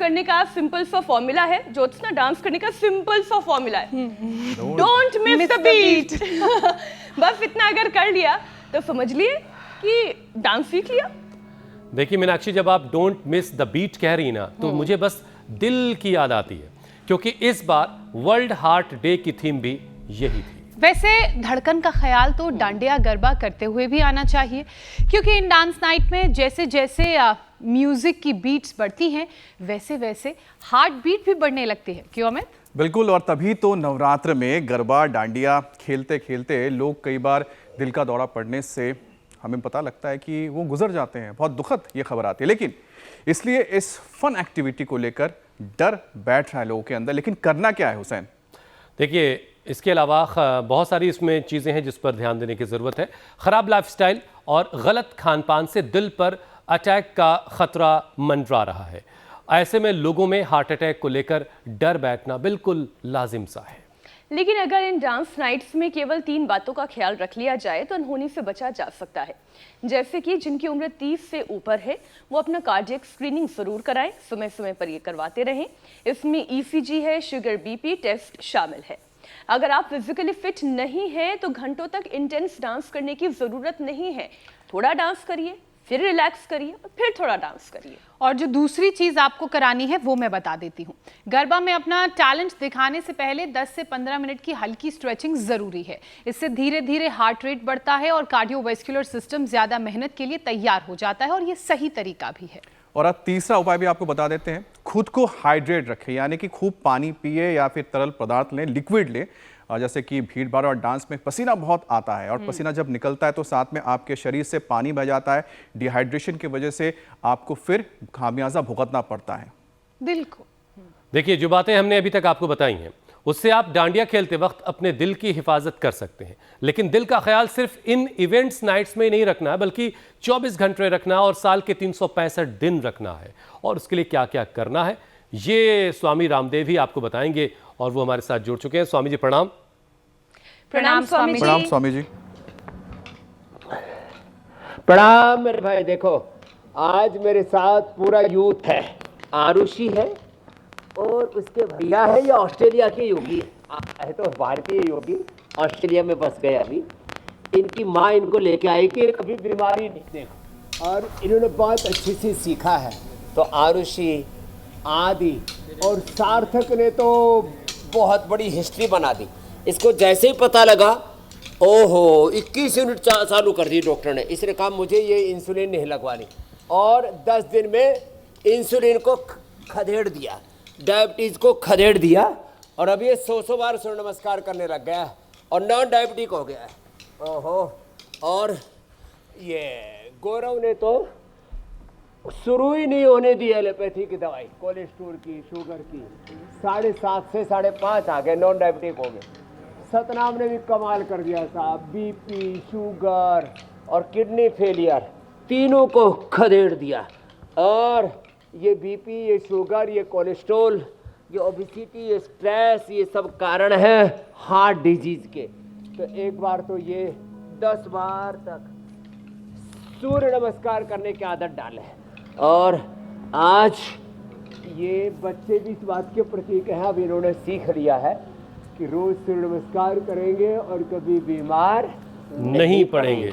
करने का सिंपल सा फॉर्मूला है, ज्योत्सना डांस करने का सिंपल सा फॉर्मूला है, डोंट मिस द बीट। बस इतना अगर कर लिया तो समझ लिए कि डांस सीख लिया। देखिए मीनाक्षी, जब आप डोंट मिस द बीट कह रही ना, तो मुझे बस दिल की याद आती है, क्योंकि इस बार वर्ल्ड हार्ट डे की थीम भी यही थी। वैसे धड़कन का ख्याल तो डांडिया गरबा करते हुए भी आना चाहिए, क्योंकि इन डांस नाइट में जैसे जैसे म्यूजिक की बीट्स बढ़ती हैं वैसे वैसे हार्ट बीट भी बढ़ने लगती है। क्यों अमित? बिल्कुल, और तभी तो नवरात्र में गरबा डांडिया खेलते खेलते लोग कई बार दिल का दौरा पड़ने से हमें पता लगता है कि वो गुजर जाते हैं। बहुत दुखद ये खबर आती है, लेकिन इसलिए इस फन एक्टिविटी को लेकर डर बैठ रहा है लोगों के अंदर। लेकिन करना क्या है हुसैन? देखिए, इसके अलावा बहुत सारी इसमें चीज़ें हैं जिस पर ध्यान देने की ज़रूरत है। ख़राब लाइफस्टाइल और गलत खान पान से दिल पर अटैक का ख़तरा मंडरा रहा है। ऐसे में लोगों में हार्ट अटैक को लेकर डर बैठना बिल्कुल लाजिम सा है। लेकिन अगर इन डांस नाइट्स में केवल 3 बातों का ख्याल रख लिया जाए तो अनहोनी से बचा जा सकता है। जैसे कि जिनकी उम्र 30 से ऊपर है वो अपना कार्डियक स्क्रीनिंग जरूर कराएं, समय समय पर ये करवाते रहें। इसमें ईसीजी है, शुगर बीपी टेस्ट शामिल है। अगर आप फिजिकली फिट नहीं हैं तो घंटों तक इंटेंस डांस करने की जरूरत नहीं है। थोड़ा डांस करिए, फिर रिलैक्स करिए और फिर थोड़ा डांस करिए। और जो दूसरी चीज आपको करानी है वो मैं बता देती हूँ। गरबा में अपना टैलेंट दिखाने से पहले 10 से 15 मिनट की हल्की स्ट्रेचिंग जरूरी है। इससे धीरे धीरे हार्ट रेट बढ़ता है और कार्डियोवैस्कुलर सिस्टम ज्यादा मेहनत के लिए तैयार हो जाता है, और ये सही तरीका भी है। और अब तीसरा उपाय भी आपको बता देते हैं। खुद को हाइड्रेट रखें, यानी कि खूब पानी पिए या फिर तरल पदार्थ लें, लिक्विड लें। जैसे कि भीड़ भाड़ और डांस में पसीना बहुत आता है, और पसीना जब निकलता है तो साथ में आपके शरीर से पानी बह जाता है। डिहाइड्रेशन की वजह से आपको फिर खामियाजा भुगतना पड़ता है। दिल को देखिए, जो बातें हमने अभी तक आपको बताई हैं उससे आप डांडिया खेलते वक्त अपने दिल की हिफाजत कर सकते हैं। लेकिन दिल का ख्याल सिर्फ इन इवेंट्स नाइट्स में नहीं रखना है, बल्कि 24 घंटे रखना और साल के 365 दिन रखना है। और उसके लिए क्या क्या करना है ये स्वामी रामदेव ही आपको बताएंगे, और वो हमारे साथ जुड़ चुके हैं। स्वामी जी प्रणाम। प्रणाम स्वामी जी। प्रणाम स्वामी जी। प्रणाम मेरे भाई। देखो, आज मेरे साथ पूरा यूथ है। आरुषि है और उसके भैया है, ये ऑस्ट्रेलिया के योगी है, तो भारतीय योगी ऑस्ट्रेलिया में बस गए अभी। इनकी माँ इनको लेके आई कि कभी बीमारी नहीं देखा, और इन्होंने बहुत अच्छे से सीखा है। तो आरुषि, आदि और सार्थक ने तो बहुत बड़ी हिस्ट्री बना दी। इसको जैसे ही पता लगा, ओहो 21 यूनिट चालू कर दी डॉक्टर ने। इसने कहा मुझे ये इंसुलिन नहीं लगवानी, और 10 दिन में इंसुलिन को खदेड़ दिया, डायबिटीज़ को खदेड़ दिया, और अब ये 100 बार सूर्य नमस्कार करने लग गया और नॉन डायबिटिक हो गया है। ओहो। और ये गौरव ने तो शुरू ही नहीं होने दी एलोपैथी की दवाई, कोलेस्ट्रोल की, शुगर की। 7.5 से 5.5 आ गए, नॉन डायबिटिक हो गए। सतनाम ने भी कमाल कर दिया साहब, बीपी, शुगर और किडनी फेलियर तीनों को खदेड़ दिया। और ये बीपी, ये शुगर, ये कोलेस्ट्रोल, ये ओबेसिटी, ये स्ट्रेस, ये सब कारण है हार्ट डिजीज के। तो एक बार तो ये 10 बार तक सूर्य नमस्कार करने की आदत डाले। और आज ये बच्चे भी इस बात के प्रतीक हैं, अब इन्होंने सीख लिया है कि रोज सूर्य नमस्कार करेंगे और कभी बीमार नहीं पड़ेंगे।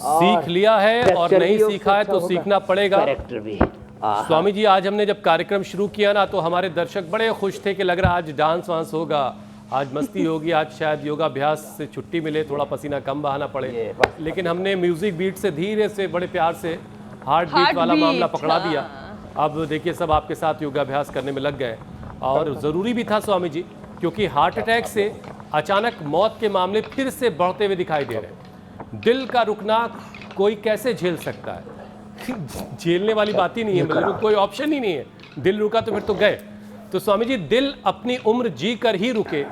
सीख लिया है और नहीं सीखा है तो सीखना पड़ेगा। स्वामी जी, आज हमने जब कार्यक्रम शुरू किया ना, तो हमारे दर्शक बड़े खुश थे कि लग रहा आज डांस वांस होगा, आज मस्ती होगी, आज शायद योगाभ्यास से छुट्टी मिले, थोड़ा पसीना कम बहाना पड़े। लेकिन हमने म्यूजिक बीट से धीरे से बड़े प्यार से हार्ट बीट वाला मामला पकड़ा दिया। अब देखिए सब आपके साथ योगाभ्यास करने में लग गए, और ज़रूरी भी था स्वामी जी, क्योंकि हार्ट अटैक से अचानक मौत के मामले फिर से बढ़ते हुए दिखाई दे रहे हैं। दिल का रुकना कोई कैसे झेल सकता है? झेलने वाली बात ही नहीं है, मतलब कोई ऑप्शन ही नहीं है। दिल रुका तो फिर तो गए। तो स्वामी जी, दिल अपनी उम्र जी कर ही रुके,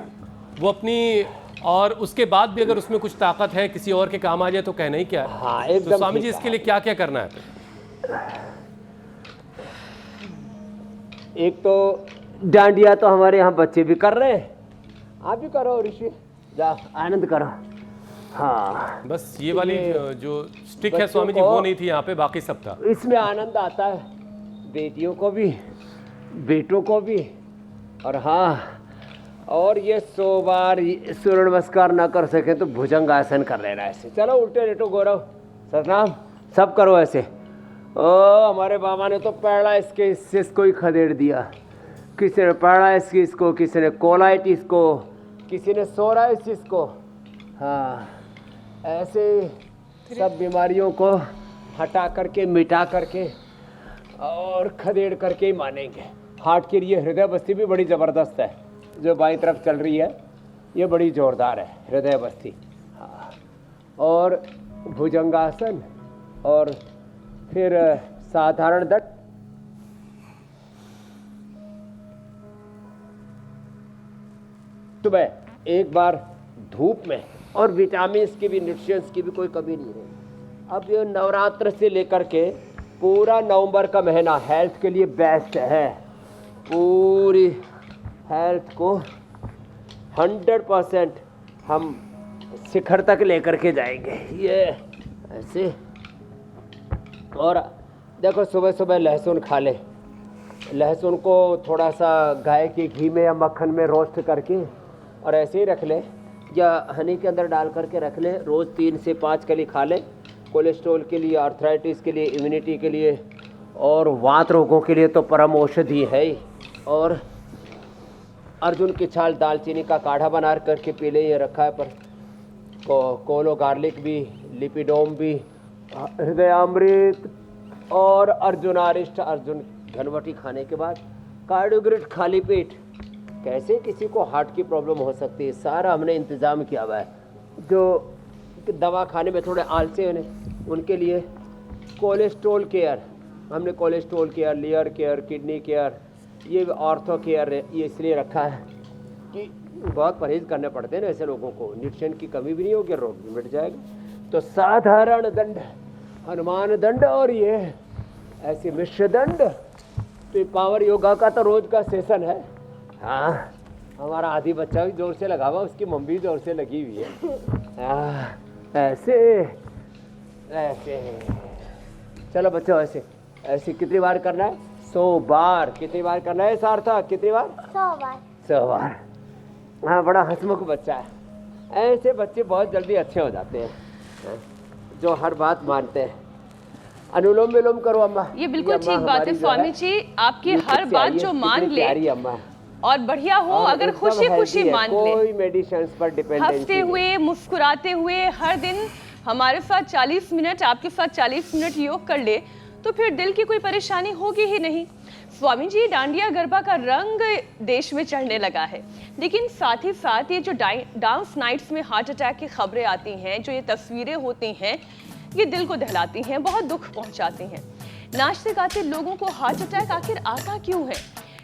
वो अपनी, और उसके बाद भी अगर उसमें कुछ ताकत है किसी और के काम आ जाए तो कहना ही क्या है। हाँ, तो स्वामी जी, इसके लिए क्या क्या करना है? एक तो डांडिया तो हमारे यहाँ बच्चे भी कर रहे हैं, आप भी करो ऋषि, जा आनंद करो। हाँ, बस ये वाली जो स्टिक है स्वामी जी वो नहीं थी यहाँ पे, बाकी सब था। इसमें आनंद आता है, बेटियों को भी बेटों को भी। और हाँ, और ये 100 बार सूर्य नमस्कार ना कर सके तो भुजंग आसन कर लेना ऐसे। चलो उल्टे लेटो गौरव, सतनाम, सब करो ऐसे। ओ हमारे बाबा ने तो पैड़ा इसके इसको ही खदेड़ दिया। किसी ने पैरालिसिस को, किसी ने कोलाइटिस को, किसी ने सोराइसिस को। हाँ, ऐसे सब बीमारियों को हटा करके, मिटा करके और खदेड़ करके ही मानेंगे। हार्ट के लिए हृदय बस्ती भी बड़ी ज़बरदस्त है, जो बाईं तरफ चल रही है, ये बड़ी ज़ोरदार है हृदय बस्ती। हाँ, और भुजंगासन और फिर साधारण दंड। सुबह एक बार धूप में, और विटामिन की भी, न्यूट्रिएंट्स की भी कोई कमी नहीं है। अब ये नवरात्र से लेकर के पूरा नवंबर का महीना हेल्थ के लिए बेस्ट है। पूरी हेल्थ को 100% हम शिखर तक लेकर के जाएंगे, ये ऐसे। और देखो सुबह सुबह लहसुन खा ले। लहसुन को थोड़ा सा गाय के घी में या मक्खन में रोस्ट करके और ऐसे ही रख ले, या हनी के अंदर डाल करके रख ले। रोज़ 3 से 5 कली खा ले। कोलेस्ट्रॉल के लिए, आर्थराइटिस के लिए, इम्यूनिटी के लिए और वात रोगों के लिए तो परम औषधि है ही। और अर्जुन की छाल दालचीनी का काढ़ा बना करके पी ले, ये रखा है। पर कोलो गार्लिक भी, लिपिडोम भी, हृदयामृत और अर्जुनारिष्ट, अर्जुन घनवटी खाने के बाद कार्डियोग्रिड खाली पेट। कैसे किसी को हार्ट की प्रॉब्लम हो सकती है, सारा हमने इंतज़ाम किया हुआ है। जो दवा खाने में थोड़े आलसी हैं उनके लिए कोलेस्ट्रॉल केयर, हमने cholesterol care, liver care, kidney care, ये ऑर्थो केयर ये इसलिए रखा है कि बहुत परहेज करने पड़ते हैं ना ऐसे लोगों को। न्यूट्रिशन की कमी भी नहीं होगी, रोग भी मिट जाएगा। तो साधारण दंड, हनुमान दंड और ये ऐसे मिश्र दंड। तो पावर योगा का तो रोज का सेशन है। हाँ, हमारा आदि बच्चा भी जोर से लगा हुआ, उसकी मम्मी भी जोर से लगी हुई है। ऐसे ऐसे, चलो बच्चों ऐसे ऐसे कितनी बार करना है? 100 बार। कितनी बार करना है सार्थक? कितनी बार? 100 बार। 100 बार। हाँ, बड़ा हंसमुख बच्चा है। ऐसे बच्चे बहुत जल्दी अच्छे हो जाते हैं, जो हर बात मानते हैं। अनुलोम विलोम करो अम्मा। ये बिल्कुल ठीक बात है स्वामी जी, आपकी हर बात जो मान ले अम्मा और बढ़िया हो, अगर खुशी खुशी मान ले, कोई मेडिसिन पर डिपेंडेंसी, हंसते हुए, मुस्कुराते हुए, हर दिन हमारे साथ 40 मिनट, आपके साथ 40 मिनट योग कर ले, तो फिर दिल की कोई परेशानी होगी ही नहीं। स्वामी जी, डांडिया गरबा का रंग देश में चढ़ने लगा है, लेकिन साथ ही साथ ये जो डांस नाइट्स में हार्ट अटैक की खबरें आती हैं, जो ये तस्वीरें होती हैं, ये दिल को दहलाती हैं, बहुत दुख पहुंचाती हैं। नाचते गाते लोगों को हार्ट अटैक आखिर आता क्यों है?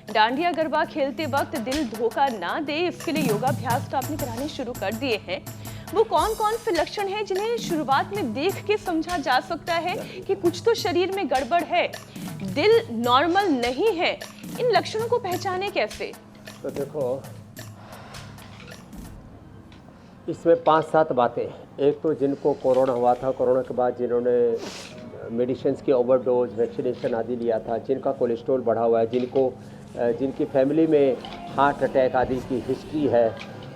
डांडिया गरबा खेलते वक्त दिल धोखा ना दे, इसके लिए योगाभ्यास तो आपने कराने शुरू कर दिए हैं। वो कौन कौन से लक्षण हैं जिन्हें शुरुआत में देख के समझा जा सकता है कि कुछ तो शरीर में गड़बड़ है, दिल नॉर्मल नहीं है? इन लक्षणों को पहचाने कैसे? तो देखो, इसमें 5-7 बातें। एक तो जिनको कोरोना हुआ था, कोरोना के बाद जिन्होंने मेडिसिन की ओवरडोज, वैक्सीनेशन आदि लिया था, जिनका कोलेस्ट्रॉल बढ़ा हुआ है, जिनकी फैमिली में हार्ट अटैक आदि की हिस्ट्री है,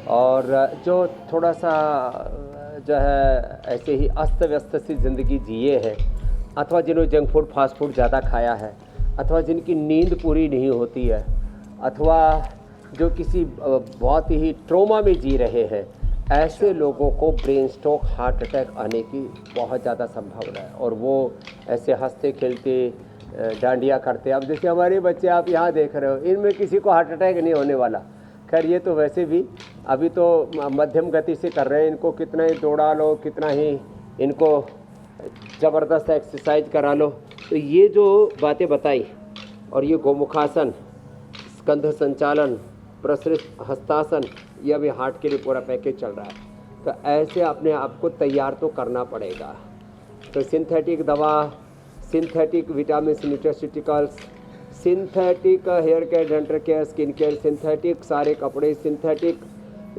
और जो थोड़ा सा जो है ऐसे ही अस्त व्यस्त सी ज़िंदगी जिए हैं, अथवा जिन्होंने जंक फूड, फास्ट फूड ज़्यादा खाया है, अथवा जिनकी नींद पूरी नहीं होती है, अथवा जो किसी बहुत ही ट्रोमा में जी रहे हैं, ऐसे लोगों को ब्रेन स्ट्रोक, हार्ट अटैक आने की बहुत ज़्यादा संभावना है। और वो ऐसे हंसते खेलते डांडिया करते, अब जैसे हमारे बच्चे आप यहाँ देख रहे हो, इनमें किसी को हार्ट अटैक नहीं होने वाला। खैर, ये तो वैसे भी अभी तो मध्यम गति से कर रहे हैं, इनको कितना ही दौड़ा लो, कितना ही इनको ज़बरदस्त एक्सरसाइज करा लो। तो ये जो बातें बताई, और ये गोमुखासन, स्कंध संचालन, प्रसरित हस्तासन, ये अभी हार्ट के लिए पूरा पैकेज चल रहा है। तो ऐसे अपने आप को तैयार तो करना पड़ेगा। तो सिंथेटिक दवा, synthetic vitamin, nutraceuticals, synthetic hair care, dental care, skin care, synthetic सारे कपड़े, सिंथेटिक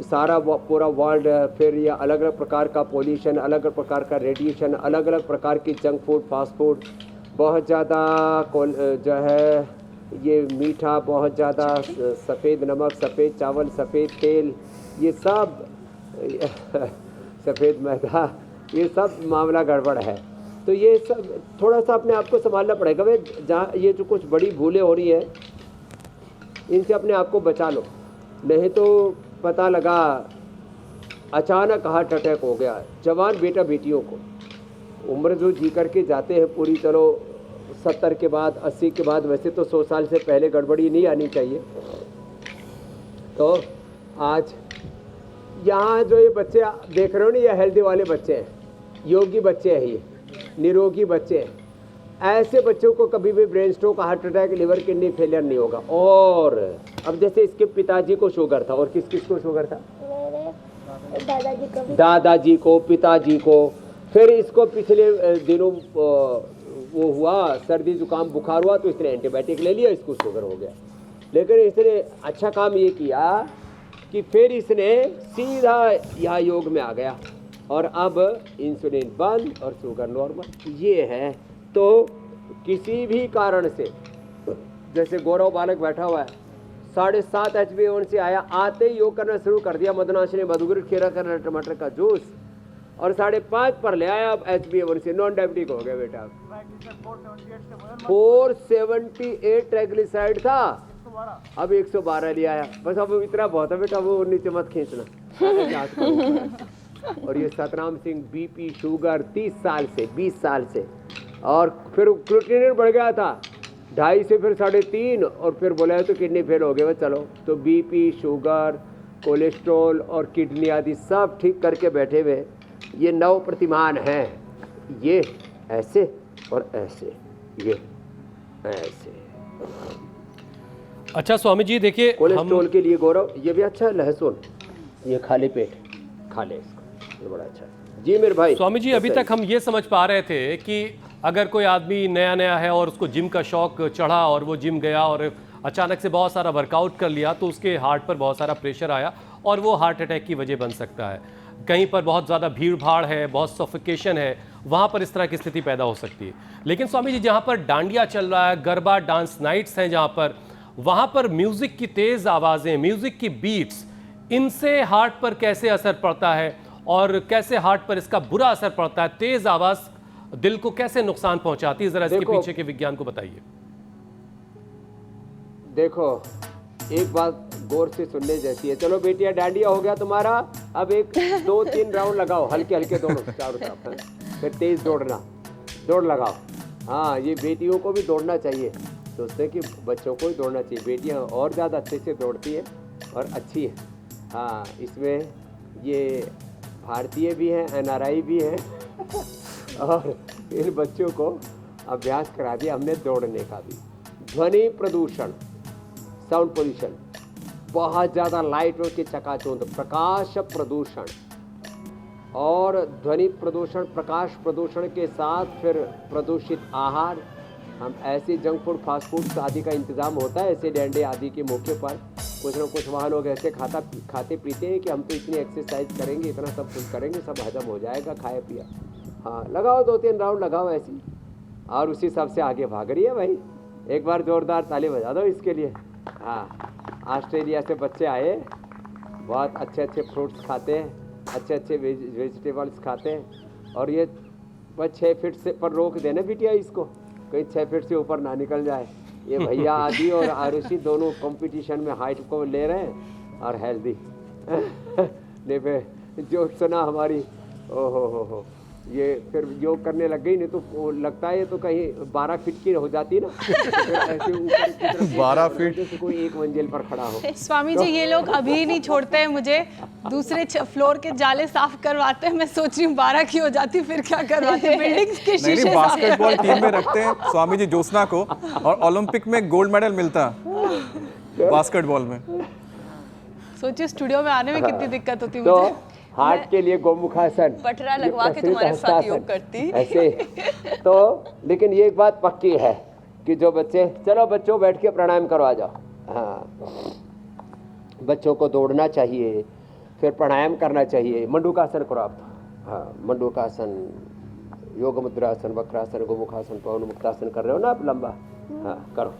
सारा पूरा वर्ल्ड, फिर ये अलग अलग प्रकार का पोल्यूशन, अलग अलग प्रकार का रेडिएशन, अलग अलग प्रकार की जंक फूड, फास्ट फूड, बहुत ज़्यादा जो है ये मीठा बहुत ज़्यादा, सफ़ेद नमक, सफ़ेद चावल, सफ़ेद तेल, ये सब सफ़ेद मैदा, ये सब मामला गड़बड़ है। तो ये सब थोड़ा सा अपने आप को संभालना पड़ेगा। भाई जहाँ ये जो कुछ बड़ी भूलें हो रही हैं, इनसे अपने आप को बचा लो, नहीं तो पता लगा अचानक हार्ट अटैक हो गया। जवान बेटा बेटियों को उम्र जो जी करके जाते हैं पूरी, चलो 70 के बाद 80 के बाद, वैसे तो 100 साल से पहले गड़बड़ी नहीं आनी चाहिए। तो आज यहाँ जो ये बच्चे देख रहे हो ना, ये हेल्दी वाले बच्चे हैं, योगी बच्चे हैं, ये निरोगी बच्चे हैं। ऐसे बच्चों को कभी भी brain stroke, heart attack, liver kidney failure नहीं होगा। और अब जैसे इसके पिताजी को शुगर था, और किस किस को शुगर था? दादाजी को, पिताजी को। फिर इसको पिछले दिनों वो हुआ, सर्दी जुकाम बुखार हुआ, तो इसने एंटीबायोटिक ले लिया, इसको शुगर हो गया। लेकिन इसने अच्छा काम ये किया कि फिर इसने सीधा यहाँ योग में आ गया, और अब इंसुलिन बंद और शुगर नॉर्मल। ये है। तो किसी भी कारण से, जैसे गौरव बालक बैठा हुआ है, 7.5 HbA1c आया, आते ही योग करना शुरू कर दिया, मदनाशनी, मधुगिर, खीरा करना, टमाटर का जूस, और 5.5 पर ले आया। अब HbA1c नॉन डायबिटिक हो गया बेटा। 478 ट्राइग्लिसराइड था, अब 112 ले आया। बस अब इतना बहुत है बेटा, वो नीचे मत खींचना। और ये सतनाम सिंह बीपी शुगर 30 साल से, 20 साल से, और फिर क्रिएटिनिन बढ़ गया था 2.5 से फिर 3.5, और फिर बोला तो किडनी फेल हो गया। चलो, तो बीपी, शुगर, कोलेस्ट्रॉल और किडनी आदि सब ठीक करके बैठे हुए ये 9 प्रतिमान हैं। ये ऐसे और ऐसे, ये ऐसे। अच्छा स्वामी जी देखिए, कोलेस्ट्रॉल के लिए गौरव ये भी अच्छा है, लहसुन, ये खाली पेट खा ले इसको, ये बड़ा अच्छा है। जी मेरे भाई। स्वामी जी अभी तक हम ये समझ पा रहे थे कि अगर कोई आदमी नया नया है और उसको जिम का शौक चढ़ा और वो जिम गया और अचानक से बहुत सारा वर्कआउट कर लिया, तो उसके हार्ट पर बहुत सारा प्रेशर आया और वो हार्ट अटैक की वजह बन सकता है। कहीं पर बहुत ज़्यादा भीड़ भाड़ है, बहुत सफोकेशन है, वहाँ पर इस तरह की स्थिति पैदा हो सकती है। लेकिन स्वामी जी जहाँ पर डांडिया चल रहा है, गरबा डांस नाइट्स हैं जहाँ पर, वहाँ पर म्यूज़िक की तेज़ आवाज़ें, म्यूज़िक की बीट्स, इनसे हार्ट पर कैसे असर पड़ता है और कैसे हार्ट पर इसका बुरा असर पड़ता है? तेज़ आवाज़ दिल को कैसे नुकसान पहुंचाती है, जरा इसके पीछे के विज्ञान को बताइए। देखो, एक बात गौर से सुनने जैसी है। चलो बेटिया, डांडिया हो गया तुम्हारा, अब 1-2-3 राउंड लगाओ, हल्के हल्के दौड़ो चारों तरफ, फिर तेज दौड़ना, दौड़ लगाओ। हाँ, ये बेटियों को भी दौड़ना चाहिए, सोचते हैं कि बच्चों को ही दौड़ना चाहिए। बेटियाँ और ज़्यादा अच्छे से दौड़ती है और अच्छी है। हाँ, इसमें ये भारतीय भी हैं, NRI भी हैं, और इन बच्चों को अभ्यास करा दिया हमने दौड़ने का भी। ध्वनि प्रदूषण, साउंड पोल्यूशन, बहुत ज़्यादा लाइट के चकाचौंध, प्रकाश प्रदूषण और ध्वनि प्रदूषण, प्रकाश प्रदूषण के साथ फिर प्रदूषित आहार। हम ऐसे जंक फूड, फास्ट फूड आदि का इंतज़ाम होता है, ऐसे डंडे आदि के मौके पर कुछ ना कुछ वहाँ लोग ऐसे खाते पीते हैं कि हम तो इतनी एक्सरसाइज करेंगे, इतना सब कुछ करेंगे, सब हजम हो जाएगा खाया पिया। हाँ, लगाओ 2-3 राउंड लगाओ ऐसी, और उसी हिसाब से आगे भाग रही है भाई। एक बार जोरदार ताली बजा दो इसके लिए। हाँ, ऑस्ट्रेलिया से बच्चे आए, बहुत अच्छे अच्छे फ्रूट्स खाते हैं, अच्छे अच्छे वेजिटेबल्स खाते हैं, और ये बस 6 फीट से पर रोक देना बिटिया इसको, कहीं 6 फीट से ऊपर ना निकल जाए। ये भैया आदि और आरुषि दोनों कंपटीशन में हाइट को ले रहे हैं और हेल्दी। नहीं फिर जो सुना हमारी, ओहो, ये फिर योग करने लग गई, नहीं तो वो लगता है तो कहीं 12 फीट की हो जाती ना, तो ऐसे ऊपर की तरफ 12 फीट से कोई एक मंजिल पर खड़ा हो। स्वामी जी ये लोग अभी नहीं छोड़ते हैं मुझे, दूसरे फ्लोर के जाले साफ करवाते हैं। मैं सोच रही हूँ 12 की हो जाती फिर क्या करवाते हैं, बिल्डिंग्स के शीशे नहीं, बास्केटबॉल टीम में रखते हैं स्वामी जी ज्योत्सना को, और ओलंपिक में गोल्ड मेडल मिलता बास्केटबॉल में। सोचिए स्टूडियो में आने में कितनी दिक्कत होती तो मुझे। हार्ट के लिए गोमुखासन, पटरा लगवा के तुम्हारे साथ योग करती ऐसे। तो लेकिन ये एक बात पक्की है कि जो बच्चे, चलो बच्चों बैठ के प्राणायाम करवा जाओ। हाँ, बच्चों को दौड़ना चाहिए, फिर प्राणायाम करना चाहिए। मंडूकासन करो आप। हाँ, मंडूकासन, योग मुद्रासन, वक्रासन, गोमुखासन, पवन मुक्तासन कर रहे हो ना आप लंबा। हाँ, करो।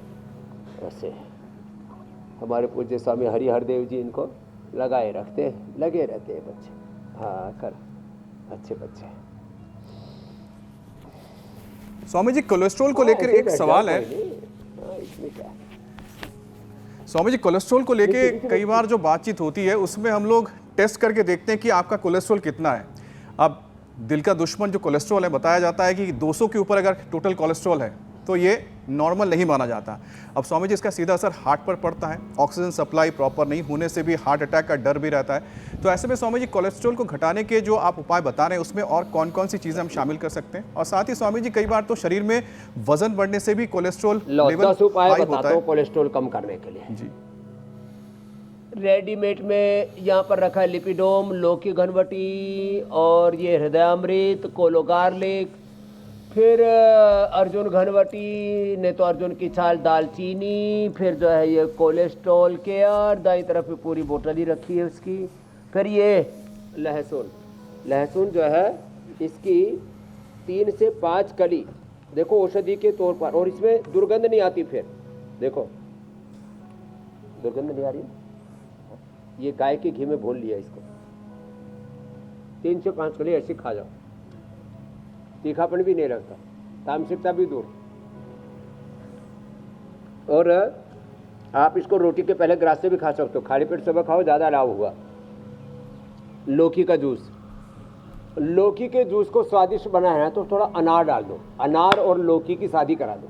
ऐसे हमारे पूज्य स्वामी हरिहर देव जी इनको लगाए रखते हैं, लगे रहते हैं बच्चे। हाँ कर, अच्छे बच्चे। स्वामी जी कोलेस्ट्रॉल को लेकर एक सवाल है। इसमें क्या है? स्वामी जी कोलेस्ट्रॉल को लेके कई बार जो बातचीत होती है उसमें हम लोग टेस्ट करके देखते हैं कि आपका कोलेस्ट्रॉल कितना है। अब दिल का दुश्मन जो कोलेस्ट्रॉल है, बताया जाता है कि 200 के ऊपर अगर टोटल कोलेस्ट्रॉल है तो ये नॉर्मल नहीं माना जाता। अब स्वामी जी इसका सीधा असर हार्ट पर पड़ता है, ऑक्सीजन सप्लाई प्रॉपर नहीं होने से भी हार्ट अटैक का डर भी रहता है। तो ऐसे में स्वामी जी कोलेस्ट्रॉल को घटाने के जो आप उपाय बता रहे हैं उसमें और कौन कौन सी चीज़ें हम शामिल कर सकते हैं? और साथ ही स्वामी जी कई बार तो शरीर में वजन बढ़ने से भी कोलेस्ट्रॉल लेवल उपाय हाई बताता होता हूँ है। कोलेस्ट्रॉल कम करने के लिए। जी रेडीमेड में यहाँ पर रखा है लिपिडोम, लौकी घनवटी और ये हृदयामृत, कोलो गार्लिक, फिर अर्जुन घनवटी, नहीं तो अर्जुन की छाल, दालचीनी, फिर जो है ये कोलेस्ट्रॉल केयर, दाई तरफ भी पूरी बोतल ही रखी है उसकी। फिर ये लहसुन, लहसुन जो है इसकी 3 से 5 कली, देखो औषधि के तौर पर, और इसमें दुर्गंध नहीं आती। फिर देखो दुर्गंध नहीं आ रही, ये गाय के घी में भून लिया इसको, 3 से 5 कली ऐसे खा जाओ, तीखापन भी नहीं लगता, तामसिकता भी दूर। और आप इसको रोटी के पहले ग्रास से भी खा सकते हो, खाली पेट सुबह खाओ, ज़्यादा लाभ होगा। लौकी का जूस, लौकी के जूस को स्वादिष्ट बनाना है तो थोड़ा अनार डाल दो, अनार और लौकी की शादी करा दो।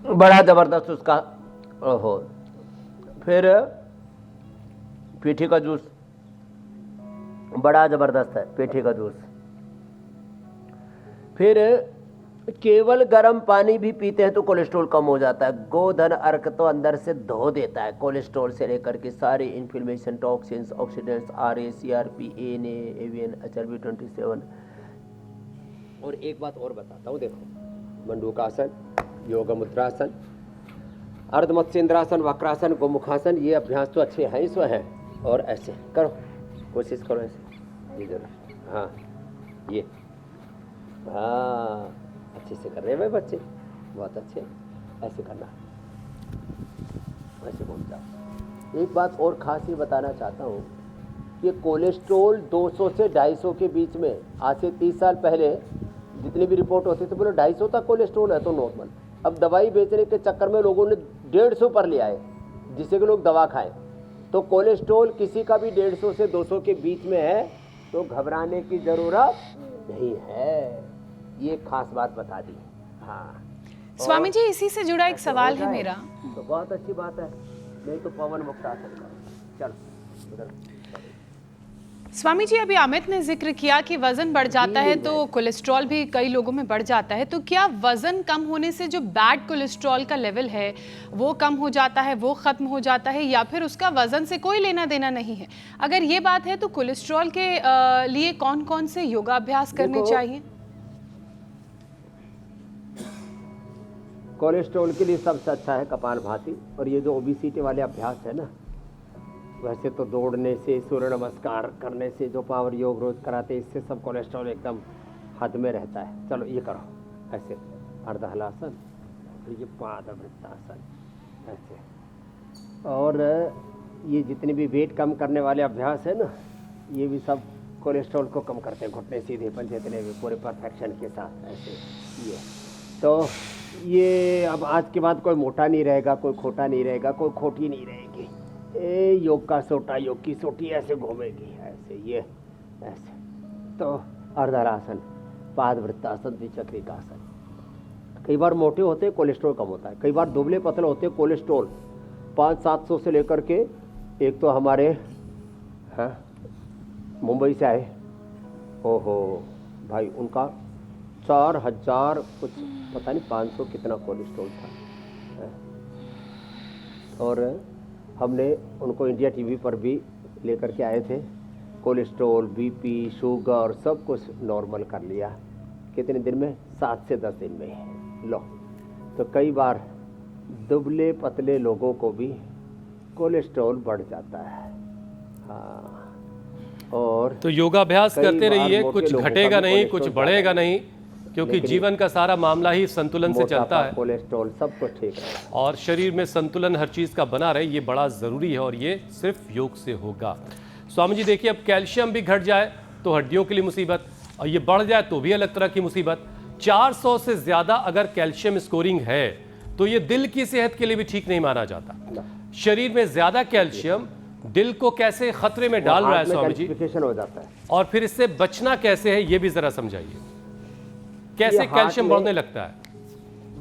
बड़ा जबरदस्त उसका ओहो। फिर पीठी का जूस बड़ा जबरदस्त है, पीठी का जूस। फिर केवल गर्म पानी भी पीते हैं तो कोलेस्ट्रॉल कम हो जाता है। गोधन अर्क तो अंदर से धो देता है कोलेस्ट्रॉल से लेकर के सारे inflammation, toxins, oxidants, RA, CRP, ANA, AVN, HRB27। और एक बात और बताता हूँ, देखो मंडूकासन, योग मुद्रासन, अर्धमत्स्येंद्रासन, वक्रासन, गोमुखासन, ये अभ्यास तो अच्छे हैं ही सो हैं। और ऐसे करो, कोशिश करो ऐसे, ये जरा, हाँ ये, हाँ अच्छे से कर रहे हैं भाई बच्चे, बहुत अच्छे। ऐसे करना, ऐसे घूम जाओ। एक बात और खास ये बताना चाहता हूँ, ये कोलेस्ट्रोल 200 से 250 के बीच में, आज से 30 साल पहले जितनी भी रिपोर्ट होती थी बोले 250 तक कोलेस्ट्रोल है तो नॉर्मल। अब दवाई बेचने के चक्कर में लोगों ने 150 पर लिया है, जिससे कि लोग दवा खाएं। तो कोलेस्ट्रोल किसी का भी 150 से 200 के बीच में है तो घबराने की ज़रूरत नहीं है। ये खास बात बता दी। हाँ स्वामी जी, इसी से जुड़ा एक सवाल है मेरा। तो बहुत अच्छी बात है, नहीं तो पवन मुक्तासन करो। चलो उधर। स्वामी जी, अभी अमित ने जिक्र किया कि वजन बढ़ जाता है तो कोलेस्ट्रॉल भी कई लोगों में बढ़ जाता है, तो क्या वजन कम होने से जो बैड कोलेस्ट्रॉल का लेवल है वो कम हो जाता है, वो खत्म हो जाता है, या फिर उसका वजन से कोई लेना देना नहीं है? अगर ये बात है तो कोलेस्ट्रॉल के लिए कौन कौन से योगाभ्यास करने चाहिए? कोलेस्ट्रॉल के लिए सबसे अच्छा है कपालभाति। और ये जो ओबेसिटी वाले अभ्यास है ना, वैसे तो दौड़ने से, सूर्य नमस्कार करने से, जो पावर योग रोज कराते, इससे सब कोलेस्ट्रॉल एकदम हद में रहता है। चलो ये करो ऐसे, अर्धहलासन, ये पादवृत्तासन ऐसे। और ये जितने भी वेट कम करने वाले अभ्यास है ना, ये भी सब कोलेस्ट्रॉल को कम करते हैं, घुटने सीधे पर जितने भी पूरे परफेक्शन के साथ ऐसे। ये तो ये अब आज के बाद कोई मोटा नहीं रहेगा, कोई खोटा नहीं रहेगा, कोई खोटी नहीं रहेगी। योग का सोटा, योग की सोटी ऐसे घूमेगी ऐसे, ये ऐसे। तो अर्धहलासन, पादवृत्तासन, द्विचक्रिकासन। कई बार मोटे होते हैं कोलेस्ट्रॉल कम होता है, कई बार दुबले पतले होते हैं कोलेस्ट्रॉल 500-700 से लेकर के, एक तो हमारे मुंबई से आए, ओहो भाई, उनका 4000 कुछ पता नहीं 500 कितना कोलेस्ट्रॉल था। और हमने उनको इंडिया टीवी पर भी लेकर के आए थे, कोलेस्ट्रॉल, बीपी, शुगर सब कुछ नॉर्मल कर लिया। कितने दिन में? 7 से 10 दिन में। लो, तो कई बार दुबले पतले लोगों को भी कोलेस्ट्रॉल बढ़ जाता है। हाँ, और तो योगाभ्यास कई करते बार रहिए, मोटे कुछ लोगों का घटेगा भी नहीं, कुछ कोलेस्ट्रॉल बढ़ेगा बढ़ता है। नहीं। क्योंकि लेकिन जीवन का सारा मामला ही संतुलन से चलता मोटापा, है कोलेस्ट्रॉल सब कुछ ठीक है। और शरीर में संतुलन हर चीज़ का बना रहे, ये बड़ा ज़रूरी है और ये सिर्फ योग से होगा। स्वामी जी देखिए, अब कैल्शियम भी घट जाए तो हड्डियों के लिए मुसीबत, और ये बढ़ जाए तो भी अलग तरह की मुसीबत। 400 से ज़्यादा अगर कैल्शियम स्कोरिंग है तो ये दिल की सेहत के लिए भी ठीक नहीं माना जाता। शरीर में ज़्यादा कैल्शियम दिल को कैसे खतरे में डाल रहा है स्वामी जी, कैल्शिफिकेशन हो जाता है। और फिर इससे बचना कैसे है ये भी ज़रा समझाइए। कैसे हार्ट कैल्शियम में- बढ़ने लगता है?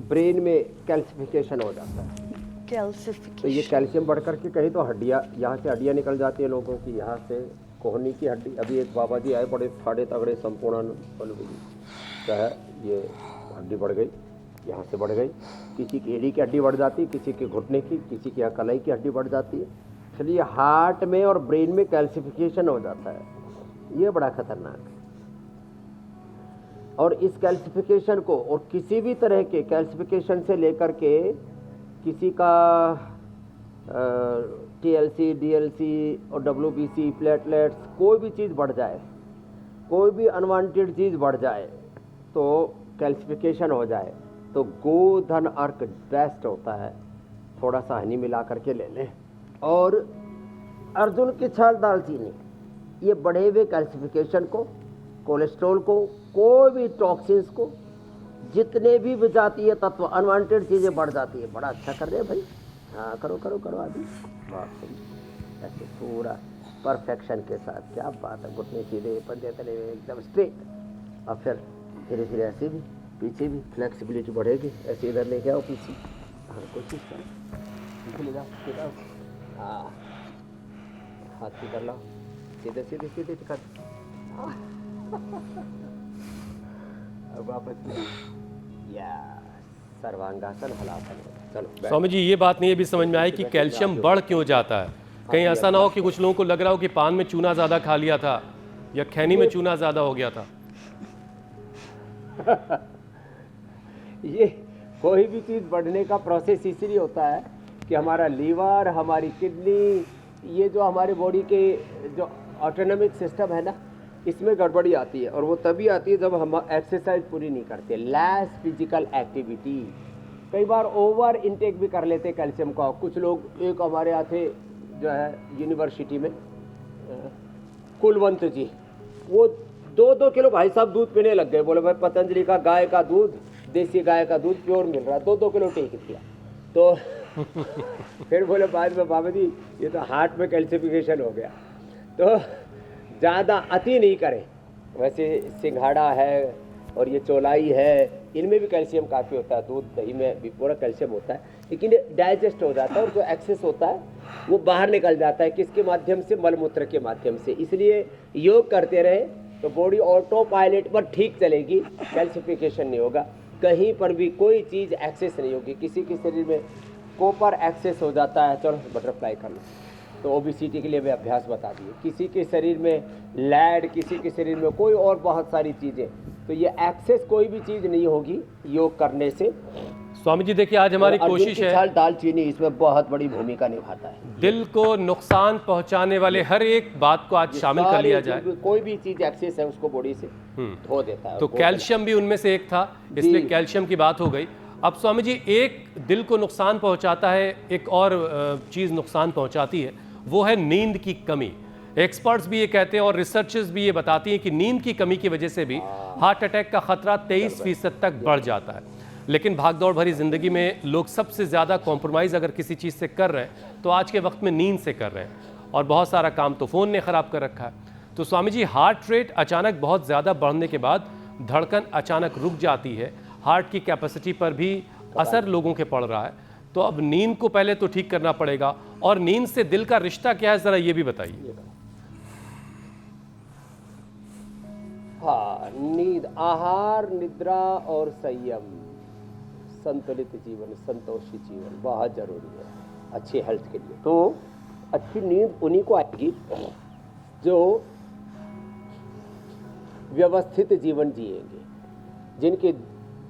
ब्रेन में कैल्सिफिकेशन हो जाता है, तो ये कैल्सिफिकेशन। कैल्शियम बढ़ करके कहीं तो हड्डियाँ, यहाँ से हड्डियाँ निकल जाती है लोगों की, यहाँ से कोहनी की हड्डी। अभी एक बाबा जी आए, बड़े ठाड़े तगड़े संपूर्ण क्या है, ये हड्डी बढ़ गई, यहाँ से बढ़ गई, किसी की एड़ी की हड्डी बढ़ जाती है, किसी के घुटने की, किसी की यहाँ कलाई की हड्डी बढ़ जाती है। चलिए हार्ट में और ब्रेन में कैल्सिफिकेशन हो जाता है, ये बड़ा खतरनाक है। और इस कैल्सिफिकेशन को, और किसी भी तरह के कैल्सिफिकेशन से लेकर के किसी का TLC, DLC और WBC, प्लेटलेट्स, कोई भी चीज़ बढ़ जाए, कोई भी अनवांटेड चीज़ बढ़ जाए, तो कैल्सिफिकेशन हो जाए, तो गोधन अर्क बेस्ट होता है। थोड़ा सा हनी मिला करके ले लें, और अर्जुन की छाल दालचीनी, ये बढ़े हुए कैल्सिफिकेशन को, कोलेस्ट्रॉल को, कोई भी टॉक्सिन्स को, जितने भी विजातीय तत्व, अनवांटेड चीज़ें बढ़ जाती है। बड़ा अच्छा कर रहे हैं भाई, हाँ करो करो करो आदमी, बहुत सही, ऐसे पूरा परफेक्शन के साथ, क्या बात है। घुटने सीधे, पंजे तले हुए एकदम स्ट्रेट, और फिर धीरे धीरे ऐसे भी पीछे भी फ्लेक्सिबिलिटी बढ़ेगी। ऐसे इधर लेके आओ पीछे, हाँ कोशिश करो, पीछे ले जाओ, सीधा, हाँ हाथ इधर लाओ, सीधे सीधे सीधे कर, अब वापस ले, या सर्वांगासन हलासन। चलो बैठ। स्वामी जी ये बात नहीं ये भी समझ में आई कि कैल्शियम बढ़ क्यों जाता है। कहीं ऐसा ना हो कि कुछ लोगों को लग रहा हो कि पान में चूना ज़्यादा खा लिया था या खैनी में चूना ज़्यादा हो गया था। ये कोई भी चीज़ बढ़ने का प्रोसेस इसलिए होता है कि हमारा लीवर, हमारी किडनी, ये जो हमारे बॉडी के जो ऑटोनॉमिक सिस्टम है ना, इसमें गड़बड़ी आती है। और वो तभी आती है जब हम एक्सरसाइज पूरी नहीं करते, लेस फिजिकल एक्टिविटी। कई बार ओवर इनटेक भी कर लेते कैल्शियम का। कुछ लोग, एक हमारे यहाँ थे जो है यूनिवर्सिटी में, कुलवंत जी, वो 2-2 किलो भाई साहब दूध पीने लग गए। बोले भाई पतंजलि का गाय का दूध, देसी गाय का दूध प्योर मिल रहा है, 2-2 किलो टेक किया। तो फिर बोले बाद में बाबा जी ये तो हार्ट में कैल्सिफिकेशन हो गया। तो ज़्यादा अति नहीं करें। वैसे सिंघाड़ा है और ये चौलाई है, इनमें भी कैल्शियम काफ़ी होता है, दूध दही में भी पूरा कैल्शियम होता है, लेकिन डाइजेस्ट हो जाता है और जो एक्सेस होता है वो बाहर निकल जाता है। किसके माध्यम से? मलमूत्र के माध्यम से। इसलिए योग करते रहे तो बॉडी ऑटो पायलट पर ठीक चलेगी, कैल्सिफिकेशन नहीं होगा, कहीं पर भी कोई चीज़ एक्सेस नहीं होगी। किसी के शरीर में कॉपर एक्सेस हो जाता है, चलो बटरफ्लाई कर लो, तो ओबेसिटी के लिए भी अभ्यास बता दिए। किसी के शरीर में लैड, किसी के शरीर में कोई और बहुत सारी चीज़ें, तो ये एक्सेस कोई भी चीज़ नहीं होगी योग करने से। स्वामी जी देखिए आज हमारी और कोशिश अर्जुन की है छाल दालचीनी इसमें बहुत बड़ी भूमिका निभाता है। दिल को नुकसान पहुंचाने वाले हर एक बात को आज शामिल कर लिया जाए। कोई भी चीज़ एक्सेस है उसको बॉडी से धो देता है। तो कैल्शियम भी उनमें से एक था, इसलिए कैल्शियम की बात हो गई। अब स्वामी जी एक दिल को नुकसान पहुंचाता है, एक और चीज़ नुकसान पहुंचाती है, वो है नींद की कमी। एक्सपर्ट्स भी ये कहते हैं और रिसर्चर्स भी ये बताती हैं कि नींद की कमी की वजह से भी हार्ट अटैक का खतरा 23% तक बढ़ जाता है। लेकिन भागदौड़ भरी ज़िंदगी में लोग सबसे ज़्यादा कॉम्प्रोमाइज़ अगर किसी चीज़ से कर रहे हैं तो आज के वक्त में नींद से कर रहे हैं, और बहुत सारा काम तो फ़ोन ने ख़राब कर रखा है। तो स्वामी जी हार्ट रेट अचानक बहुत ज़्यादा बढ़ने के बाद धड़कन अचानक रुक जाती है, हार्ट की कैपेसिटी पर भी असर लोगों के पड़ रहा है। तो अब नींद को पहले तो ठीक करना पड़ेगा, और नींद से दिल का रिश्ता क्या है ज़रा ये भी बताइए। हाँ, नींद, आहार, निद्रा और संयम, संतुलित जीवन, संतोषी जीवन बहुत जरूरी है अच्छी हेल्थ के लिए। तो अच्छी नींद उन्हीं को आएगी जो व्यवस्थित जीवन जिएंगे, जिनके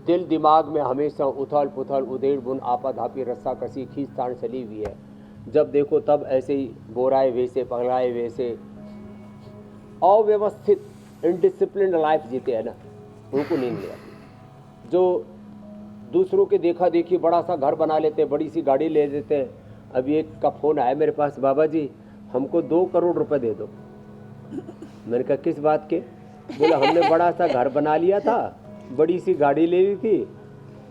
दिल दिमाग में हमेशा उथल पुथल, उधेड़ बुन, आपाधापी, रस्साकसी, खींचतान चली हुई है। जब देखो तब ऐसे ही बोराए वैसे, पगलाए वैसे, अव्यवस्थित, इनडिसिप्लिन लाइफ जीते हैं ना, उनको नींद नहीं आती। जो दूसरों के देखा देखी बड़ा सा घर बना लेते हैं, बड़ी सी गाड़ी ले लेते हैं। अभी एक का फ़ोन आया मेरे पास, बाबा जी हमको 2 करोड़ रुपए दे दो। मैंने कहा किस बात के? बोला हमने बड़ा सा घर बना लिया था, बड़ी सी गाड़ी ले ली थी,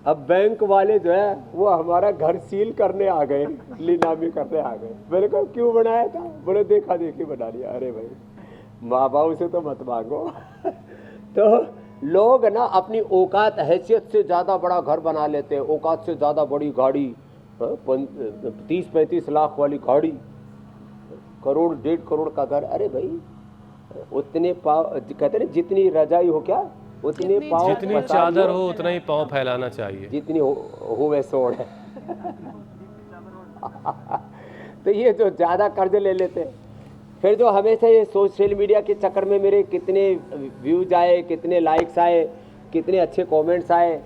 अब बैंक वाले जो है वो हमारा घर सील करने आ गए, नीलामी करने आ गए। मैंने कहा क्यों बनाया था? बोले देखा देखी बना लिया। अरे भाई माँ बाप से तो मत मांगो। तो लोग ना अपनी औकात हैसियत से ज़्यादा बड़ा घर बना लेते हैं, औकात से ज़्यादा बड़ी गाड़ी, 30-35 लाख वाली गाड़ी, करोड़ 1.5 करोड़ का घर। अरे भाई उतने पाँव, कहते हैं जितनी रजाई हो क्या उतने पाँव, जितनी चादर हो उतना ही पाँव फैलाना चाहिए, जितनी हो वैसे ओढ़ है। तो ये जो ज़्यादा कर्ज ले लेते हैं, फिर जो हमेशा ये सोशल मीडिया के चक्कर में मेरे कितने व्यूज आए, कितने लाइक्स आए, कितने अच्छे कमेंट्स आए,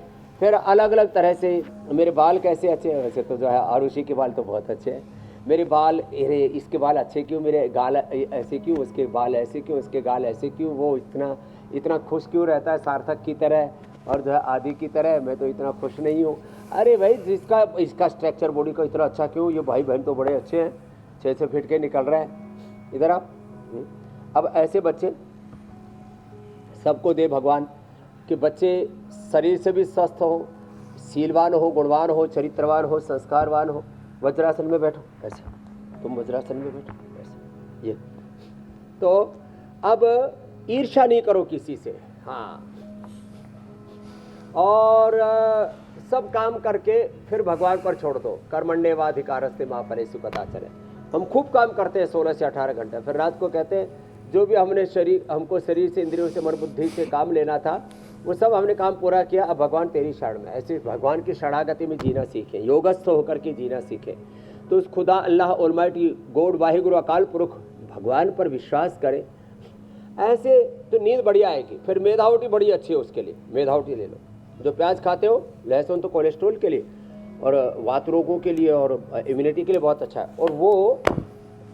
फिर अलग अलग तरह से मेरे बाल कैसे अच्छे हैं। वैसे तो जो है आरुषि के बाल तो बहुत अच्छे हैं, मेरे बाल, अरे इसके बाल अच्छे क्यों, मेरे गाल ऐसे क्यों, उसके बाल ऐसे क्यों, उसके गाल ऐसे क्यों, वो इतना खुश क्यों रहता है सार्थक की तरह और जो है आदि की तरह, मैं तो इतना खुश नहीं हूँ। अरे भाई इसका स्ट्रक्चर बॉडी का इतना अच्छा क्यों, ये भाई बहन तो बड़े अच्छे हैं, 6 फीट के निकल रहे हैं। इधर आप, अब ऐसे बच्चे सबको दे भगवान कि बच्चे शरीर से भी स्वस्थ हो, शीलवान हो, गुणवान हो, चरित्रवान हो, संस्कारवान हो। वज्रासन में बैठो ऐसे, तुम वज्रासन में बैठो ऐसे, ये तो अब ईर्ष्या नहीं करो किसी से। हाँ, और सब काम करके फिर भगवान पर छोड़ दो। कर्मण्येवाधिकारस्ते मा फलेषु कदाचन। हम खूब काम करते हैं 16 से 18 घंटे, फिर रात को कहते हैं जो भी हमको शरीर से, इंद्रियों से, मन बुद्धि से काम लेना था वो सब हमने काम पूरा किया, अब भगवान तेरी शरण में। ऐसे भगवान की शरणागति में जीना सीखें, योगस्थ होकर के जीना सीखें। तो उस खुदा अल्लाह ऑलमाइटी गॉड वाहिगुरु अकाल पुरुष भगवान पर विश्वास करें, ऐसे तो नींद बढ़िया आएगी। फिर मेधावटी बड़ी अच्छी है, उसके लिए मेधावटी ले लो। जो प्याज खाते हो, लहसुन तो कोलेस्ट्रोल के लिए और वात रोगों के लिए और इम्यूनिटी के लिए बहुत अच्छा है, और वो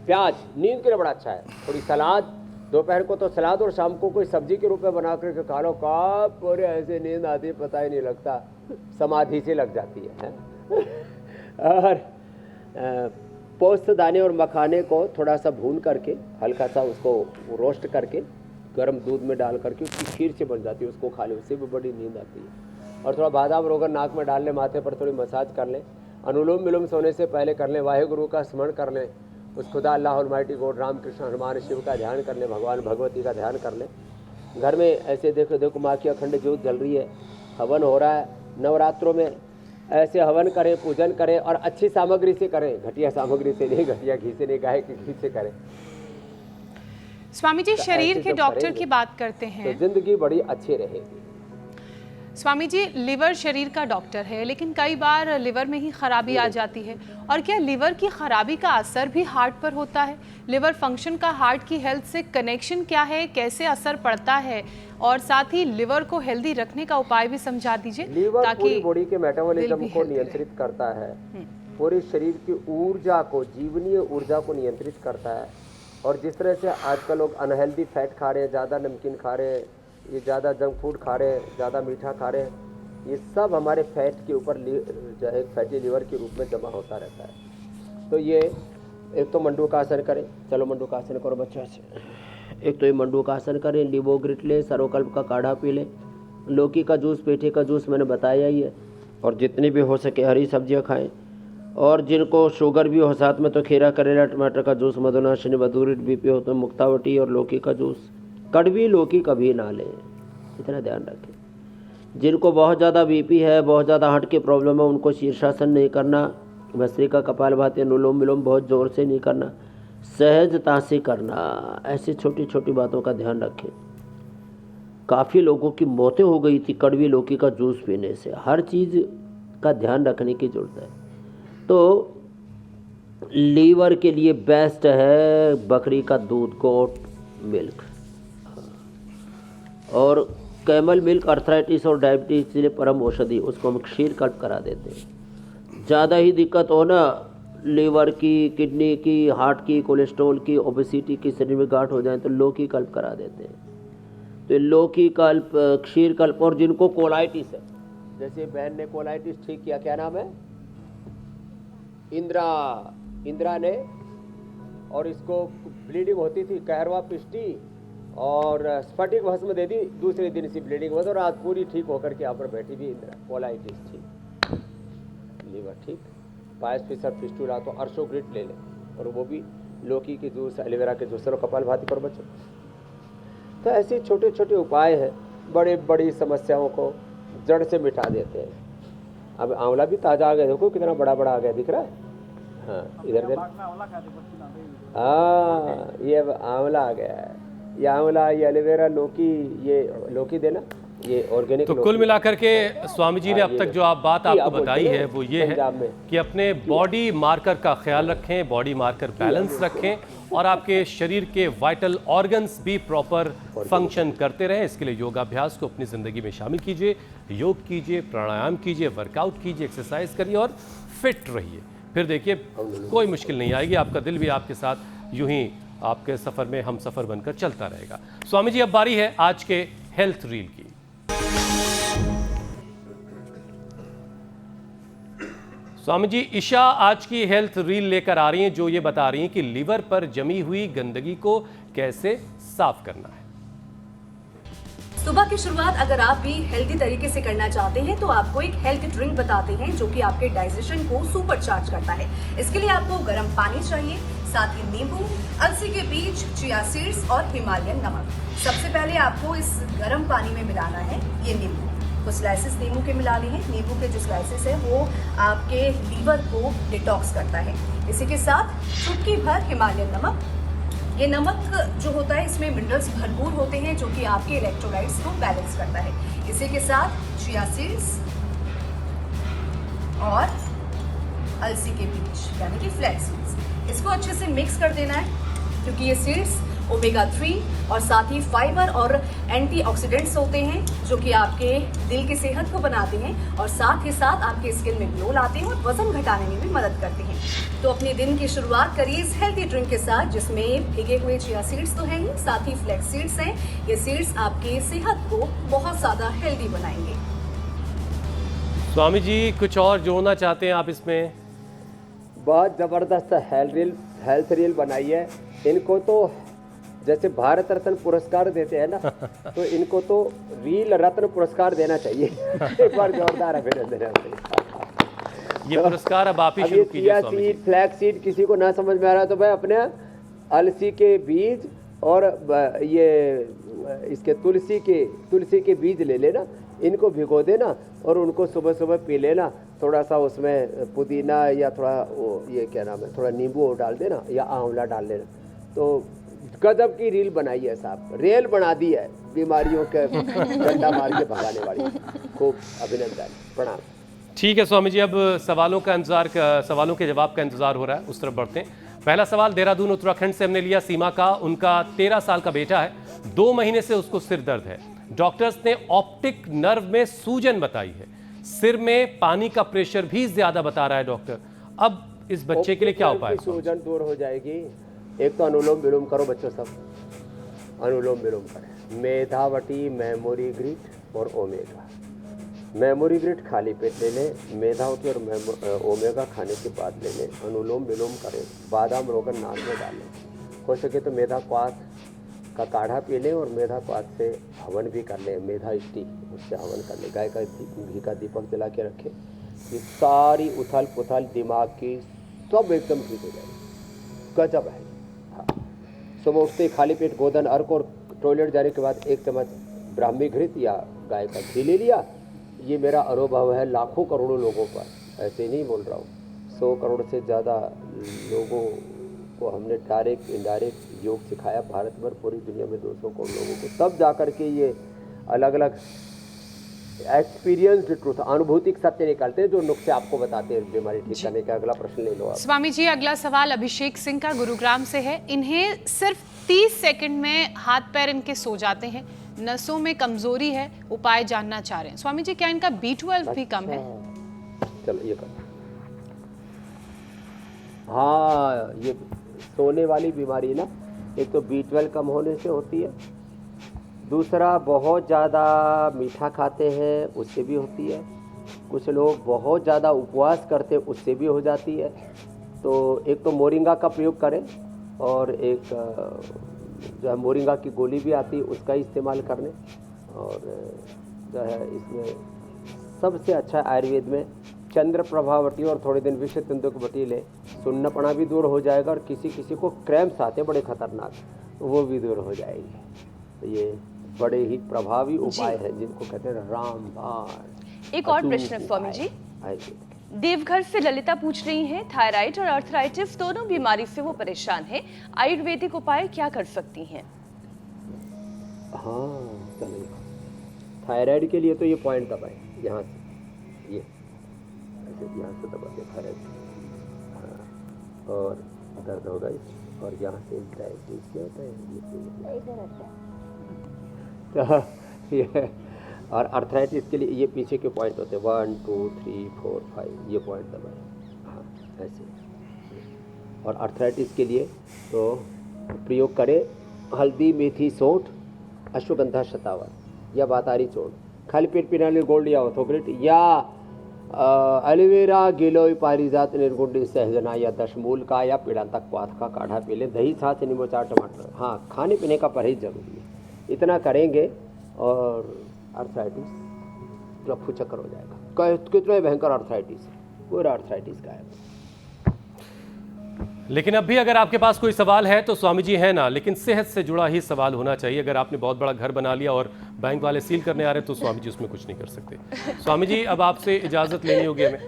प्याज नींद के लिए बड़ा अच्छा है। थोड़ी सलाद, दोपहर को तो सलाद और शाम को कोई सब्जी के रूप में बना करके खा लो, का पूरे ऐसे नींद आती है पता ही नहीं लगता, समाधि से लग जाती है। और पोस्त दाने और मखाने को थोड़ा सा भून करके हल्का सा उसको रोस्ट करके गर्म दूध में डाल करके उसकी खीर से बन जाती है, उसको खा ले, उससे भी बड़ी नींद आती है। और थोड़ा बादाम रोगन नाक में डाल लें, माथे पर थोड़ी मसाज कर लें, अनुलोम विलोम सोने से पहले कर लें, वाहेगुरु का स्मरण कर लें, उस खुदा अल्लाह ऑलमाइटी गॉड राम कृष्ण हनुमान शिव का ध्यान कर लें, भगवान भगवती का ध्यान कर लें। घर में ऐसे देखो माँ की अखंड ज्योत जल रही है, हवन हो रहा है। नवरात्रों में ऐसे हवन करें, पूजन करें और अच्छी सामग्री से करें, घटिया सामग्री से नहीं, घटिया घी से नहीं, गाय के घी से करें। स्वामी जी, शरीर के जब डॉक्टर करेंगे, की बात करते हैं तो जिंदगी बड़ी अच्छी रहेगी। स्वामी जी, लिवर शरीर का डॉक्टर है, लेकिन कई बार लिवर में ही खराबी आ जाती है, और क्या लिवर की खराबी का असर भी हार्ट पर होता है? लिवर फंक्शन का हार्ट की हेल्थ से कनेक्शन क्या है, कैसे असर पड़ता है, और साथ ही लिवर को हेल्दी रखने का उपाय भी समझा दीजिए। लीवर ताकि पूरी बॉडी के मेटाबॉलिज्म भी को healthy नियंत्रित करता है, पूरे शरीर की ऊर्जा को, जीवनीय ऊर्जा को नियंत्रित करता है। और जिस तरह से आजकल लोग अनहेल्दी फैट खा रहे हैं, ज़्यादा नमकीन खा रहे हैं, ये ज़्यादा जंक फूड खा रहे हैं, ज़्यादा मीठा खा रहे हैं, ये सब हमारे फैट के ऊपर जो है फैटी लीवर के रूप में जमा होता रहता है। तो ये एक तो मंडूकासन करें, चलो मंडूकासन करो बच्चों से। एक तो ये मंडूकासन करें, लिवोग्रिट लें, सरोकल्प का काढ़ा पी लें, लौकी का जूस, पेठे का जूस मैंने बताया ही है, और जितनी भी हो सके हरी सब्जियां खाएं। और जिनको शुगर भी हो साथ में तो खीरा, करेला, टमाटर का जूस, मधुनाशनी, मधुरित बीपी हो तो मुक्तावटी और लौकी का जूस। कड़वी लौकी कभी ना लें, इतना ध्यान रखें। जिनको बहुत ज़्यादा बीपी है, बहुत ज़्यादा हार्ट की प्रॉब्लम है, उनको शीर्षासन नहीं करना, भस्त्रिका, कपालभाति, अनुलोम विलोम बहुत ज़ोर से नहीं करना, सहजता से करना। ऐसी छोटी छोटी बातों का ध्यान रखें। काफ़ी लोगों की मौतें हो गई थी कड़वी लौकी का जूस पीने से। हर चीज़ का ध्यान रखने की ज़रूरत है। तो लीवर के लिए बेस्ट है बकरी का दूध, गोट मिल्क। और कैमल मिल्क अर्थराइटिस और डायबिटीज के लिए परम औषधि, उसको हम क्षीर कल्प करा देते हैं। ज़्यादा ही दिक्कत हो ना लीवर की, किडनी की, हार्ट की, कोलेस्ट्रॉल की, ओबेसिटी की, शरीर में गांठ हो जाए तो लौकी कल्प करा देते हैं। तो लौकी कल्प, क्षीर कल्प। और जिनको कोलाइटिस है, जैसे बहन ने कोलाइटिस ठीक किया, क्या नाम है, इंदिरा ने, और इसको ब्लीडिंग होती थी, कहरवा पिष्टी और स्फटिक भस्म दे दी, दूसरे दिन से ब्लीडिंग हुआ और आज पूरी ठीक होकर के यहाँ पर बैठी भी इंदिरा। कोलाइटिस ठीक, लीवर ठीक, पायस फिसर फिस्टूला तो अर्शोग्रिट ले लें, और वो भी लौकी के जूस, एलोवेरा के जूस और कपालभाति पर बचो। तो ऐसे छोटे छोटे उपाय हैं, बड़े बड़ी समस्याओं को जड़ से मिटा देते हैं। अब आंवला भी ताज़ा आ गया, देखो कितना बड़ा बड़ा आ गया, दिख रहा है। हाँ इधर देख, हाँ ये अब आंवला आ गया है, ये आंवला, ये एलोवेरा, लौकी, ये लौकी देना, ये ऑर्गेनिक। तो कुल मिलाकर के स्वामी जी ने अब तक जो आप बात आपको बताई है वो ये है कि अपने बॉडी मार्कर का ख्याल रखें, बॉडी मार्कर बैलेंस रखें, और आपके शरीर के वाइटल ऑर्गन्स भी प्रॉपर फंक्शन करते रहें। इसके लिए योगाभ्यास को अपनी ज़िंदगी में शामिल कीजिए, योग कीजिए, प्राणायाम कीजिए, वर्कआउट कीजिए, एक्सरसाइज करिए और फिट रहिए। फिर देखिए कोई मुश्किल नहीं आएगी, आपका दिल भी आपके साथ यूं ही आपके सफ़र में हम सफ़र बनकर चलता रहेगा। स्वामी जी अब बारी है आज के हेल्थ रील की। स्वामी जी ईशा आज की हेल्थ रील लेकर आ रही हैं, जो ये बता रही हैं कि लीवर पर जमी हुई गंदगी को कैसे साफ करना है। सुबह की शुरुआत अगर आप भी हेल्दी तरीके से करना चाहते हैं तो आपको एक हेल्थ ड्रिंक बताते हैं जो कि आपके डाइजेशन को सुपर चार्ज करता है। इसके लिए आपको गर्म पानी चाहिए, साथ ही नींबू, अलसी के बीज, चिया सीड्स और हिमालयन नमक। सबसे पहले आपको इस गर्म पानी में मिलाना है ये नींबू। कुछ स्लाइसेस नींबू के मिला लिए हैं। नींबू के जो स्लाइसेस है वो आपके लीवर को डिटॉक्स करता है। इसी के साथ चुटकी भर हिमालयन नमक। ये नमक जो होता है इसमें मिनरल्स भरपूर होते हैं जो कि आपके इलेक्ट्रोलाइट्स को बैलेंस करता है। इसी के साथ चिया सीड्स और अलसी के बीज यानी कि फ्लैक्स सीड्स, इसको अच्छे से मिक्स कर देना है क्योंकि ये सीड्स ओमेगा 3 और साथ ही फाइबर और एंटीऑक्सीडेंट्स होते हैं जो कि आपके दिल की सेहत को बनाते हैं और साथ ही साथ आपके स्किन में ग्लो लाते हैं और वजन घटाने में भी मदद करते हैं। तो अपने दिन की शुरुआत करिए इस हेल्थी ड्रिंक के साथ जिसमें भीगे हुए चिया सीड्स तो हैं ही, साथ ही फ्लैक्स सीड्स हैं। ये सीड्स आपकी सेहत को बहुत ज़्यादा हेल्दी बनाएंगे। स्वामी जी कुछ और जोड़ना चाहते हैं आप इसमें? बहुत ज़बरदस्त हेल्थ रील बनाई है। इनको तो जैसे भारत रत्न पुरस्कार देते हैं ना तो इनको तो रील रत्न पुरस्कार देना चाहिए। एक बार जोरदार अभिनंदन। ये पुरस्कार अब आप ही शुरू कीजिए स्वामी जी। फ्लैक्स सीड किसी को ना समझ में आ रहा तो भाई अपने अलसी के बीज और ये इसके तुलसी के बीज ले लेना, इनको भिगो देना और उनको सुबह सुबह पी लेना। थोड़ा सा उसमें पुदीना या थोड़ा ये क्या नाम है, थोड़ा नींबू डाल देना या आंवला डाल लेना। तो गजब की रील बनाई है साहब, रेल बना दी है बीमारियों के डंडा मार के भगाने वाली। खूब अभिनंदन, प्रणाम। ठीक है स्वामी जी, अब सवालों के जवाब का इंतजार हो रहा है, उस तरफ बढ़ते हैं। पहला सवाल देहरादून उत्तराखंड से हमने लिया। सीमा का, उनका 13 साल का बेटा है, 2 महीने से उसको सिर दर्द है। डॉक्टर्स ने ऑप्टिक नर्व में सूजन बताई है, सिर में पानी का प्रेशर भी ज्यादा बता रहा है डॉक्टर। अब इस बच्चे के लिए क्या उपाय? सूजन दूर हो जाएगी। एक तो अनुलोम विलोम करो बच्चों, सब अनुलोम विलोम करें। मेधावटी, मेमोरी ग्रिट और ओमेगा। मेमोरी ग्रिट खाली पेट ले लें, मेधावती और ओमेगा खाने के बाद ले लें। अनुलोम विलोम करें, बादाम रोगन नाक में डालें। हो सके तो मेधा क्वाथ का काढ़ा पी लें और मेधा क्वाथ से हवन भी कर लें। मेधा इष्टि, उससे हवन कर लें। गाय का घी का दीपक जला के रखें। ये सारी उथल पुथल दिमाग की सब एकदम ठीक हो जाएगी। गजब है। हाँ, सुबह उठते खाली पेट गोधन अर्क और टॉयलेट जाने के बाद 1 चम्मच ब्राह्मी घृत या गाय का घी ले लिया। ये मेरा अनुभव है लाखों करोड़ों लोगों पर, ऐसे नहीं बोल रहा हूँ। 100 करोड़ से ज़्यादा लोगों को हमने डायरेक्ट इनडायरेक्ट योग सिखाया भारत भर, पूरी दुनिया में 200 करोड़ लोगों को। तब जाकर के ये अलग अलग एक्सपीरियंस्ड ट्रूथ, अनुभूतिक सत्य निकालते हैं जो नुक्से आपको बताते हैं बीमारी ठीक करने का। अगला प्रश्न ले लो आप। स्वामी जी अगला सवाल अभिषेक सिंह का गुरुग्राम से है। इन्हें सिर्फ 30 सेकंड में हाथ पैर इनके सो जाते हैं, नसों में कमजोरी है, उपाय जानना चाह रहे हैं। स्वामी जी क्या इनका B12 भी कम है? चलो ये कर। हाँ, ये सोने वाली बीमारी ना, एक तो B12 कम होने से होती है, दूसरा बहुत ज़्यादा मीठा खाते हैं उससे भी होती है, कुछ लोग बहुत ज़्यादा उपवास करते, उससे भी हो जाती है। तो एक तो मोरिंगा का प्रयोग करें, और एक जो है मोरिंगा की गोली भी आती है, उसका इस्तेमाल करने। और जो है इसमें सबसे अच्छा आयुर्वेद में चंद्र प्रभावटी और थोड़े दिन विषय तंतुकवटी ले, सुन्नपना भी दूर हो जाएगा, और किसी किसी को क्रैम्प्स आते बड़े खतरनाक, वो भी दूर हो जाएंगे। तो ये बड़े ही प्रभावी उपाय हैं जिनको कहते हैं रामबाण। एक और प्रश्न है स्वामी जी। देवघर से ललिता पूछ रही हैं, थायराइड और अर्थराइटिस दोनों बीमारी से वो परेशान है, आयुर्वेदिक उपाय क्या कर सकती हैं? हाँ चलिए, थायराइड के लिए तो ये पॉइंट दबाएं, यहाँ से ये ऐसे यहाँ से दबा दें थायराइड, हाँ, और दर्द होगा इस, और यहाँ से डायबिटीज क्या होता है तो ये, और अर्थराइटिस के लिए ये पीछे के पॉइंट होते हैं 1 2 3 4 5, ये पॉइंट दबाएं, हाँ ऐसे। और अर्थराइटिस के लिए तो प्रयोग करें हल्दी, मेथी, सौंठ, अश्वगंधा, शतावत या बातारी चूर्ण, खाली पेट पीने वाले गोल्ड या ऑर्थोग्रेट, या एलोवेरा, गिलोय, पारिजात, निर्गुंडी, सहजना या दशमूल का या पीड़ांतक क्वाथ का काढ़ा पी लें। दही, छाछ, नींबू, चार, टमाटर। हाँ, खाने पीने का परहेज जरूरी है। इतना करेंगे और अर्थराइटिस रफू चक्कर हो जाएगा। कितना भयंकर अर्थराइटिस है, पूरा अर्थराइटिस का है। लेकिन अब भी अगर आपके पास कोई सवाल है तो स्वामी जी है ना, लेकिन सेहत से जुड़ा ही सवाल होना चाहिए। अगर आपने बहुत बड़ा घर बना लिया और बैंक वाले सील करने आ रहे तो स्वामी जी उसमें कुछ नहीं कर सकते। स्वामी जी अब आपसे इजाजत लेनी होगी हमें।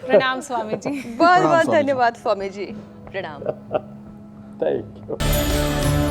प्रणाम स्वामी जी। बहुत बहुत धन्यवाद स्वामी जी, प्रणाम। Thank you.